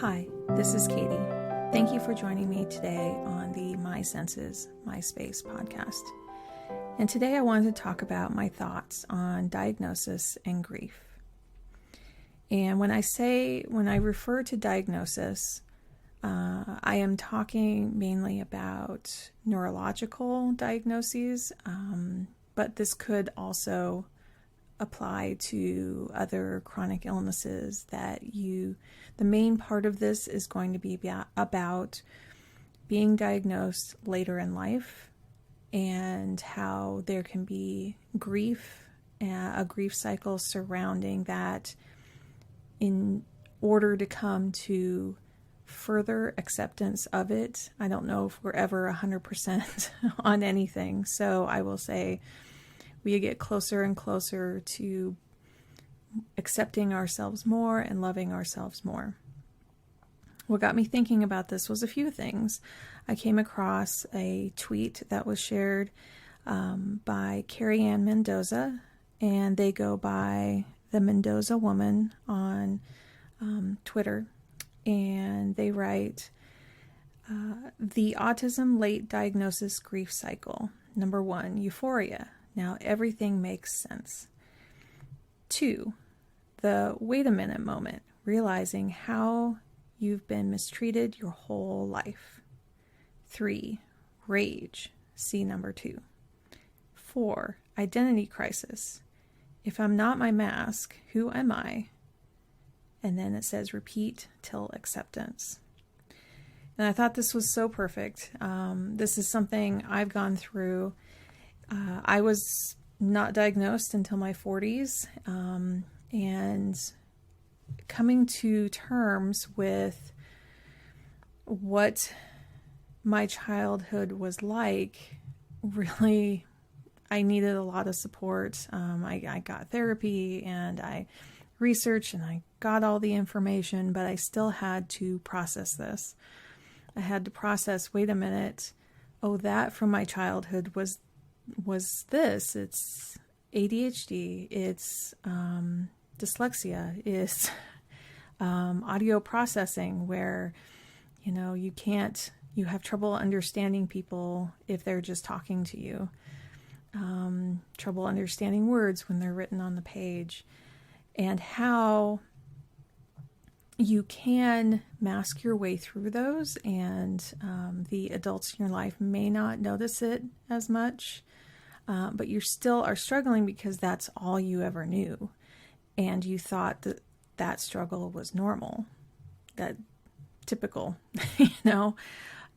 Hi, this is Katie. Thank you for joining me today on the My Senses, My Space podcast. And today I wanted to talk about my thoughts on diagnosis and grief. And when I refer to diagnosis, I am talking mainly about neurological diagnoses, but this could also apply to other chronic illnesses the main part of this is going to be about being diagnosed later in life and how there can be grief, a grief cycle surrounding that in order to come to further acceptance of it. I don't know if we're ever 100% on anything, so I will say we get closer and closer to accepting ourselves more and loving ourselves more. What got me thinking about this was a few things. I came across a tweet that was shared by Kerry-Anne Mendoza, and they go by the Mendoza Woman on Twitter, and they write, the autism late diagnosis grief cycle. Number 1, Euphoria. Now everything makes sense. 2, the wait a minute moment, realizing how you've been mistreated your whole life. 3, rage, see number 2. 4, identity crisis. If I'm not my mask, who am I? And then it says repeat till acceptance. And I thought this was so perfect. This is something I've gone through. I was not diagnosed until my 40s, and coming to terms with what my childhood was like, really, I needed a lot of support. I got therapy and I researched and I got all the information, but I still had to process this. I had to process, wait a minute, that from my childhood was this. It's ADHD, it's dyslexia, it's audio processing where, you have trouble understanding people if they're just talking to you, trouble understanding words when they're written on the page, and how you can mask your way through those, and the adults in your life may not notice it as much, but you still are struggling because that's all you ever knew, and you thought that struggle was normal, that typical,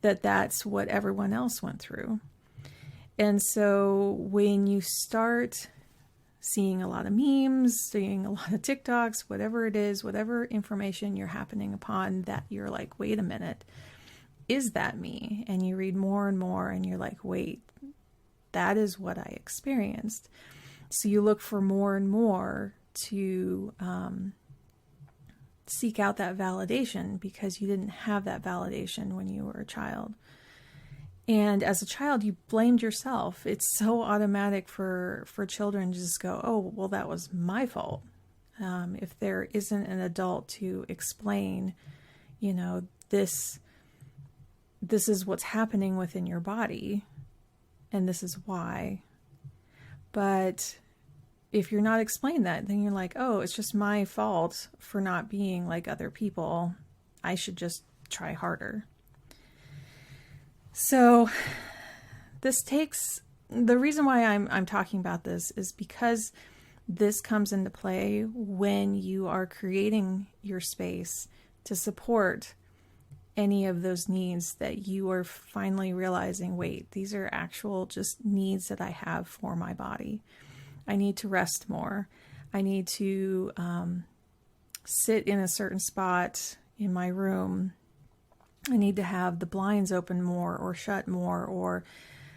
that's what everyone else went through. And so when you start seeing a lot of memes, seeing a lot of TikToks, whatever it is, whatever information you're happening upon, that you're like, wait a minute, is that me? And you read more and more and you're like, wait, that is what I experienced. So you look for more and more to seek out that validation because you didn't have that validation when you were a child. And as a child, you blamed yourself. It's so automatic for children to just go, oh, well, that was my fault. If there isn't an adult to explain, this is what's happening within your body, and this is why. But if you're not explained that, then you're like, oh, it's just my fault for not being like other people. I should just try harder. So the reason why I'm talking about this is because this comes into play when you are creating your space to support any of those needs that you are finally realizing, wait, these are actual just needs that I have for my body. I need to rest more. I need to sit in a certain spot in my room. I need to have the blinds open more or shut more, or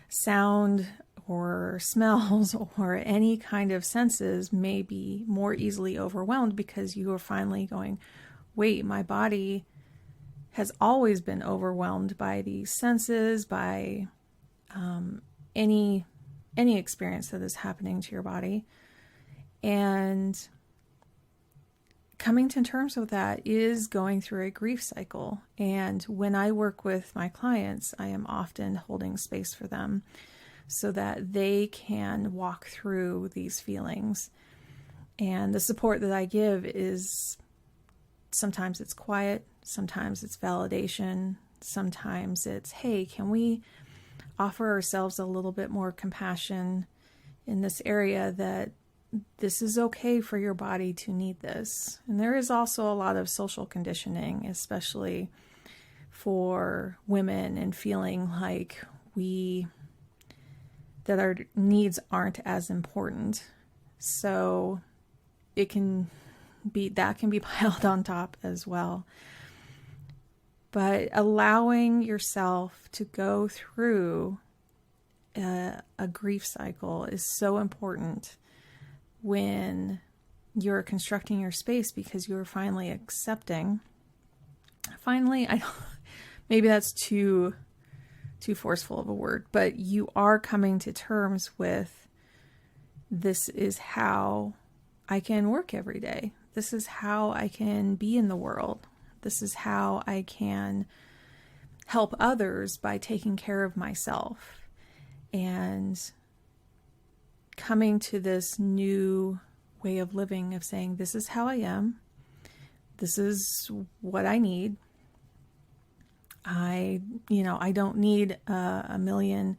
sound or smells or any kind of senses may be more easily overwhelmed because you are finally going, wait, my body has always been overwhelmed by these senses, by any experience that is happening to your body. And coming to terms with that is going through a grief cycle. And when I work with my clients, I am often holding space for them so that they can walk through these feelings. And the support that I give is sometimes it's quiet, sometimes it's validation, sometimes it's, hey, can we offer ourselves a little bit more compassion in this area, that this is okay for your body to need this. And there is also a lot of social conditioning, especially for women, and feeling like that our needs aren't as important. So that can be piled on top as well. But allowing yourself to go through a grief cycle is so important when you're constructing your space, because you're finally accepting. Maybe that's too forceful of a word, but you are coming to terms with, this is how I can work every day. This is how I can be in the world. This is how I can help others by taking care of myself. And coming to this new way of living, of saying, this is how I am. This is what I need. I don't need a million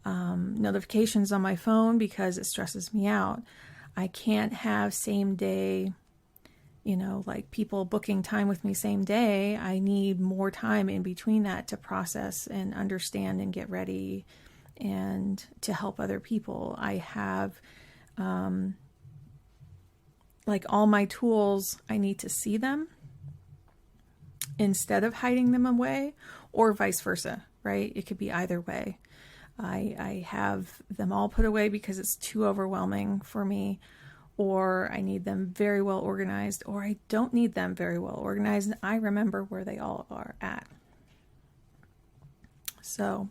notifications on my phone because it stresses me out. I can't have same day, like people booking time with me same day. I need more time in between that to process and understand and get ready and to help other people. I have all my tools, I need to see them instead of hiding them away, or vice versa, right? It could be either way. I have them all put away because it's too overwhelming for me, or I need them very well organized, or I don't need them very well organized, and I remember where they all are at. So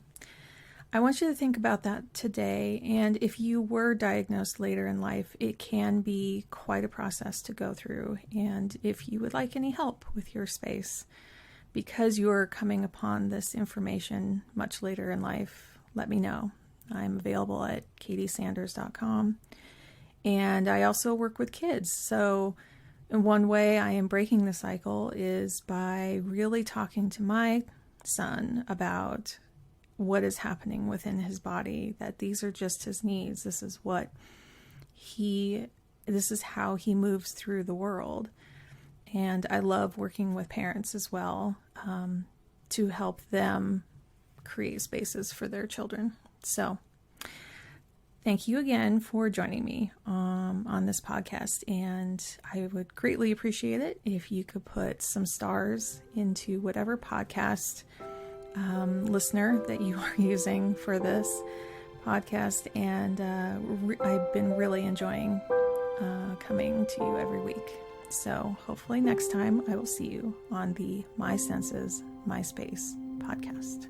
I want you to think about that today. And if you were diagnosed later in life, it can be quite a process to go through. And if you would like any help with your space, because you're coming upon this information much later in life, let me know. I'm available at katiesanders.com. And I also work with kids. So in one way I am breaking the cycle is by really talking to my son about what is happening within his body, that these are just his needs. This is how he moves through the world. And I love working with parents as well, to help them create spaces for their children. So thank you again for joining me on this podcast. And I would greatly appreciate it if you could put some stars into whatever podcast listener that you are using for this podcast. And I've been really enjoying coming to you every week. So hopefully next time I will see you on the My Senses, My Space podcast.